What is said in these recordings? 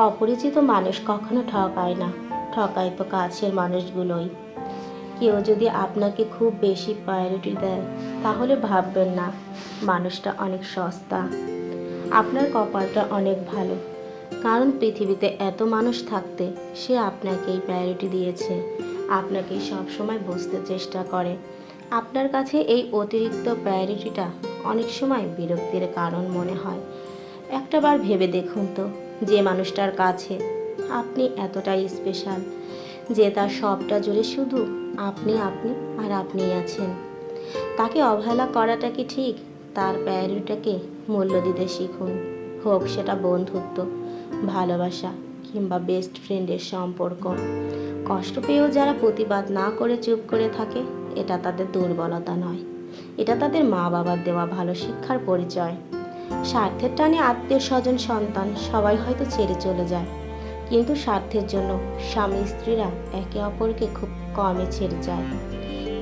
অপরিচিত মানুষ কখনো ঠকায় না, ঠকায় তো কাছের মানুষগুলোই। কেউ যদি আপনাকে খুব বেশি প্রায়োরিটি দেয় তাহলে ভাববেন না মানুষটা অনেক সস্তা। আপনার কপালটা অনেক ভালো, কারণ পৃথিবীতে এত মানুষ থাকতে সে আপনাকেই প্রায়োরিটি দিয়েছে, আপনাকেই সবসময় বুঝতে চেষ্টা করে। আপনার কাছে এই অতিরিক্ত প্রায়োরিটিটা অনেক সময় বিরক্তির কারণ মনে হয়। একটাবার ভেবে দেখুন তো, যে মানুষটার কাছে আপনি এতটাই স্পেশাল, যে তার সবটা জুড়ে শুধু আপনি আপনি আর আপনিই আছেন, তাকে অবহেলা করাটা কি ঠিক? তার প্রায়োরিটিকে মূল্য দিতে শিখুন। হোক সেটা বন্ধুত্ব, ভালোবাসা কিংবা বেস্ট ফ্রেন্ডের সম্পর্ক। কষ্ট পেয়েও যারা প্রতিবাদ না করে চুপ করে থাকে, এটা তাদের দুর্বলতা নয়, এটা তাদের মা বাবার দেওয়া ভালো শিক্ষার পরিচয়। স্বার্থের টানে আত্মীয় স্বজন সন্তান সবাই হয়তো ছেড়ে চলে যায়, কিন্তু স্বার্থের জন্য স্বামী স্ত্রীরা একে অপরকে খুব কমই ছেড়ে যায়।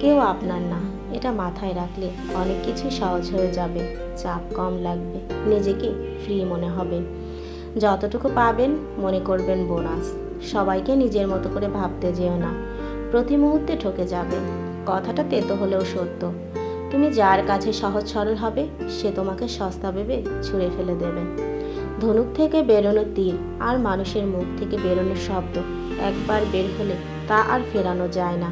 কেউ আপনার না, এটা মাথায় রাখলে অনেক কিছু সহজ হয়ে যাবে, চাপ কম লাগবে, নিজেকে ফ্রি মনে হবে। যতটুকু পাবেন মনে করবেন বোনাস। সবাইকে নিজের মতো করে ভাবতে যেও না, প্রতি মুহূর্তে ঠকে যাবে। কথাটা তেতো হলেও সত্য। তুমি যার কাছে সহজ সরল হবে, সে তোমাকে সস্তা ভেবে ছুঁড়ে ফেলে দেবে। ধনুক থেকে বেরোনো তীর আর মানুষের মুখ থেকে বেরোনো শব্দ একবার বের হলে তা আর ফেরানো যায় না।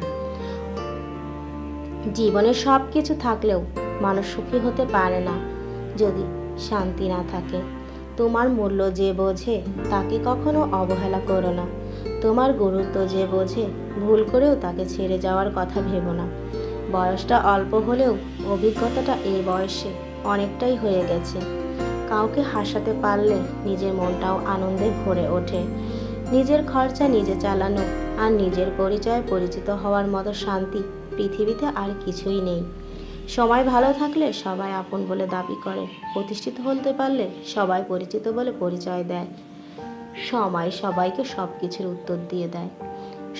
জীবনে সব কিছু থাকলেও মানুষ সুখী হতে পারে না যদি শান্তি না থাকে। তোমার মূল্য যে বোঝে তাকে কখনো অবহেলা করো না। তোমার গুরুত্ব যে বোঝে ভুল করেও তাকে ছেড়ে যাওয়ার কথা ভেবো না। বয়সটা অল্প হলেও অভিজ্ঞতাটা এই বয়সে অনেকটাই হয়ে গেছে। কাউকে হাসাতে পারলে নিজের মনটাও আনন্দে ভরে ওঠে। নিজের খরচা নিজে চালানো আর নিজের পরিচয়ে পরিচিত হওয়ার মতো শান্তি পৃথিবীতে আর কিছুই নেই। সময় ভালো থাকলে সবাই আপন বলে দাবি করে, প্রতিষ্ঠিত হতে পারলে সবাই পরিচিত বলে পরিচয় দেয়। সময় সবাইকে সব কিছুর উত্তর দিয়ে দেয়।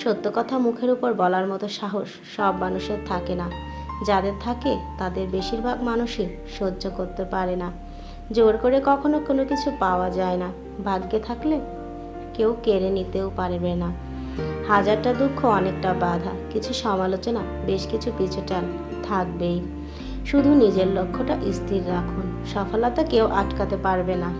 সত্য কথা মুখের উপর বলার মতো সাহস সব মানুষের থাকে না। যাদের থাকে তাদের বেশিরভাগ মানুষই সহ্য করতে পারে না। জোর করে কখনো কোনো কিছু পাওয়া যায় না। ভাগ্যে থাকলে কেউ কেড়ে নিতেও পারবে না। হাজারটা দুঃখ, অনেকটা বাধা, কিছু সমালোচনা, বেশ কিছু পিছুটান থাকবেই। শুধু নিজের লক্ষ্যটা স্থির রাখুন, সফলতা কেউ আটকাতে পারবে না।